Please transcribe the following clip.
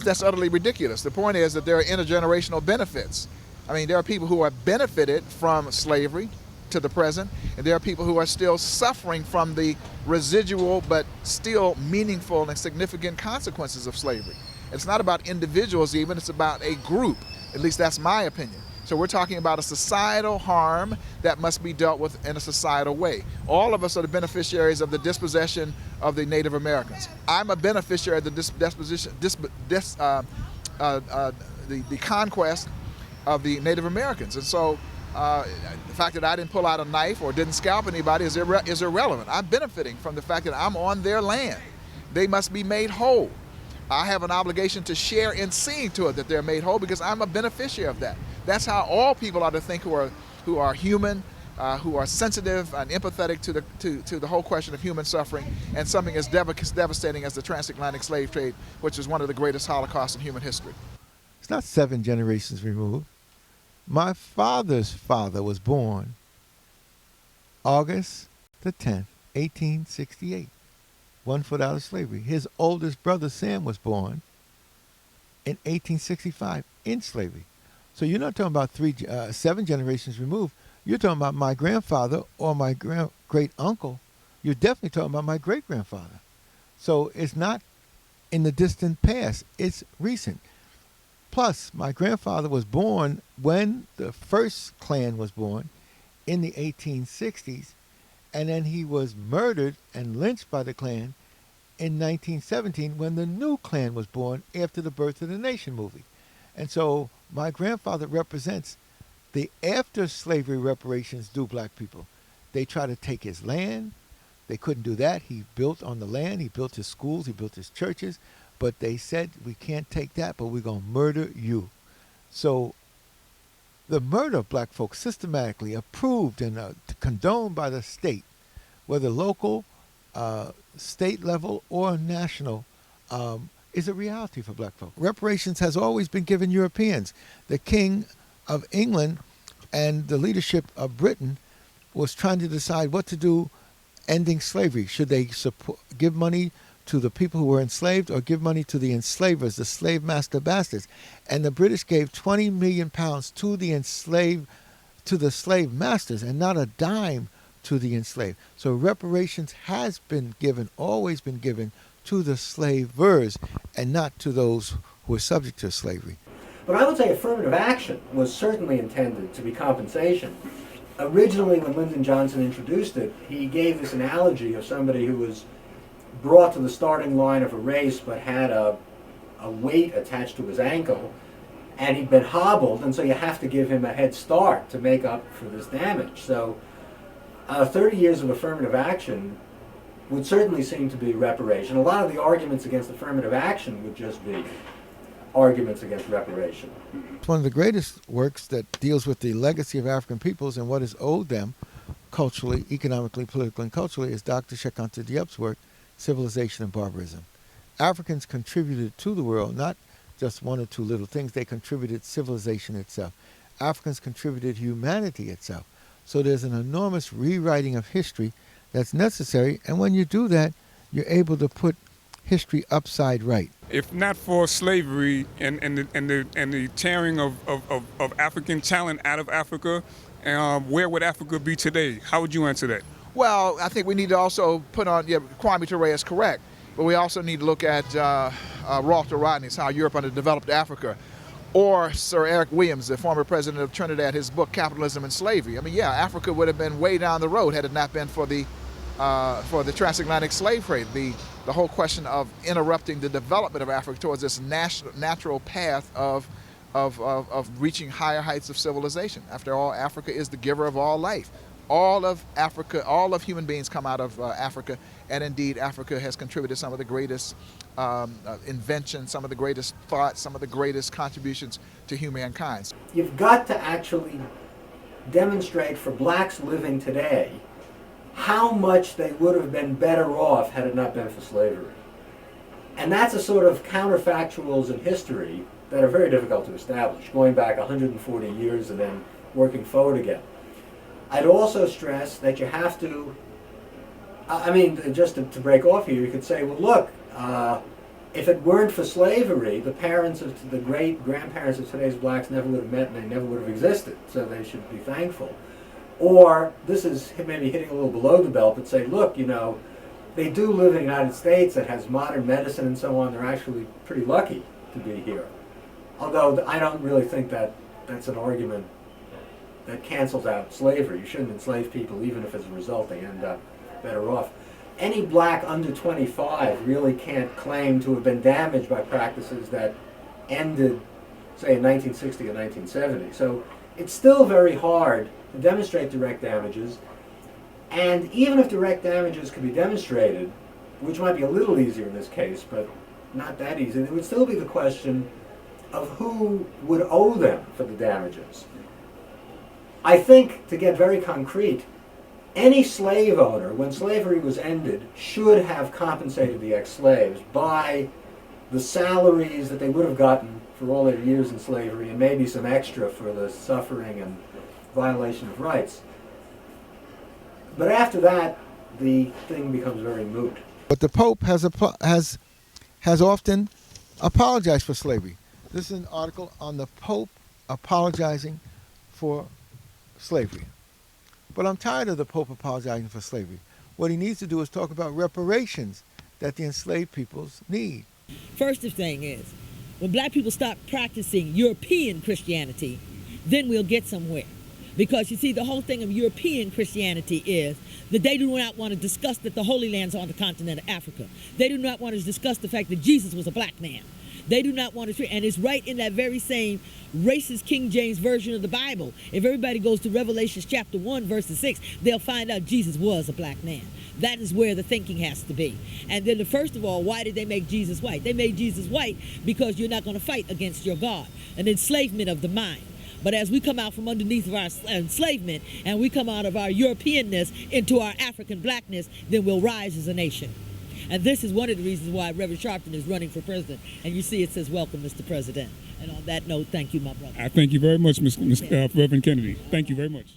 That's utterly ridiculous. The point is that there are intergenerational benefits. I mean, there are people who are benefited from slavery to the present, and there are people who are still suffering from the residual but still meaningful and significant consequences of slavery. It's not about individuals even, it's about a group. At least that's my opinion. So we're talking about a societal harm that must be dealt with in a societal way. All of us are the beneficiaries of the dispossession of the Native Americans. I'm a beneficiary of the the conquest of the Native Americans. And so the fact that I didn't pull out a knife or didn't scalp anybody is irrelevant. I'm benefiting from the fact that I'm on their land. They must be made whole. I have an obligation to share in seeing to it that they're made whole because I'm a beneficiary of that. That's how all people ought to think who are human, who are sensitive and empathetic to the whole question of human suffering and something as devastating as the transatlantic slave trade, which is one of the greatest holocausts in human history. It's not 7 generations removed. My father's father was born August the 10th, 1868. 1 foot out of slavery. His oldest brother, Sam, was born in 1865 in slavery. So you're not talking about 7 generations removed. You're talking about my grandfather or my great-uncle. You're definitely talking about my great-grandfather. So it's not in the distant past. It's recent. Plus, my grandfather was born when the first Klan was born in the 1860s, and then he was murdered and lynched by the Klan in 1917 when the new Klan was born after the Birth of the Nation movie. And so my grandfather represents the after-slavery reparations do black people. They try to take his land. They couldn't do that. He built on the land. He built his schools. He built his churches. But they said, we can't take that, but we're going to murder you. So the murder of black folks systematically approved and condoned by the state, whether local, state level, or national, is a reality for black folk. Reparations has always been given Europeans. The King of England and the leadership of Britain was trying to decide what to do ending slavery. Should they give money to the people who were enslaved or give money to the enslavers, the slave master bastards? And the British gave 20 million pounds to the slave masters and not a dime to the enslaved. So reparations has been given, always been given, to the slavers and not to those who were subject to slavery. But I would say affirmative action was certainly intended to be compensation. Originally, when Lyndon Johnson introduced it, he gave this analogy of somebody who was brought to the starting line of a race but had a weight attached to his ankle, and he'd been hobbled, and so you have to give him a head start to make up for this damage. So 30 years of affirmative action would certainly seem to be reparation. A lot of the arguments against affirmative action would just be arguments against reparation. It's one of the greatest works that deals with the legacy of African peoples and what is owed them culturally, economically, politically, and culturally is Dr. Cheikh Anta Diop's work, Civilization and Barbarism. Africans contributed to the world, not just one or two little things. They contributed civilization itself. Africans contributed humanity itself. So there's an enormous rewriting of history that's necessary, and when you do that, you're able to put history upside right. If not for slavery and the tearing of African talent out of Africa, where would Africa be today? How would you answer that? Well, I think we need to also put on, Kwame Ture is correct, but we also need to look at Walter Rodney's How Europe Underdeveloped Africa, or Sir Eric Williams, the former president of Trinidad, his book Capitalism and Slavery. I mean, Africa would have been way down the road had it not been for the transatlantic slave trade, the whole question of interrupting the development of Africa towards this natural path of reaching higher heights of civilization. After all, Africa is the giver of all life. All of Africa, all of human beings come out of Africa, and indeed Africa has contributed some of the greatest inventions, some of the greatest thoughts, some of the greatest contributions to humankind. You've got to actually demonstrate for blacks living today how much they would have been better off had it not been for slavery. And that's a sort of counterfactuals in history that are very difficult to establish, going back 140 years and then working forward again. I'd also stress that you have to, just to break off here, you could say, well, look, If it weren't for slavery, the great-grandparents of today's blacks never would have met and they never would have existed, so they should be thankful. Or, this is maybe hitting a little below the belt, but say, look, you know, they do live in the United States that has modern medicine and so on. They're actually pretty lucky to be here. Although I don't really think that that's an argument that cancels out slavery. You shouldn't enslave people, even if as a result they end up better off. Any black under 25 really can't claim to have been damaged by practices that ended, say, in 1960 or 1970. So it's still very hard to demonstrate direct damages. And even if direct damages could be demonstrated, which might be a little easier in this case, but not that easy, there would still be the question of who would owe them for the damages. I think, to get very concrete, any slave owner, when slavery was ended, should have compensated the ex-slaves by the salaries that they would have gotten for all their years in slavery, and maybe some extra for the suffering and violation of rights. But after that, the thing becomes very moot. But the Pope has often apologized for slavery. This is an article on the Pope apologizing for slavery. But I'm tired of the Pope apologizing for slavery. What he needs to do is talk about reparations that the enslaved peoples need. First thing is, when black people stop practicing European Christianity, then we'll get somewhere. Because you see, the whole thing of European Christianity is that they do not want to discuss that the Holy Land's on the continent of Africa. They do not want to discuss the fact that Jesus was a black man. They do not want to, and it's right in that very same racist King James version of the Bible. If everybody goes to Revelations chapter 1, verse 6, they'll find out Jesus was a black man. That is where the thinking has to be. And then, first of all, why did they make Jesus white? They made Jesus white because you're not going to fight against your God, an enslavement of the mind. But as we come out from underneath of our enslavement and we come out of our Europeanness into our African blackness, then we'll rise as a nation. And this is one of the reasons why Reverend Sharpton is running for president. And you see it says, welcome, Mr. President. And on that note, thank you, my brother. I thank you very much, Reverend Kennedy. Thank you very much.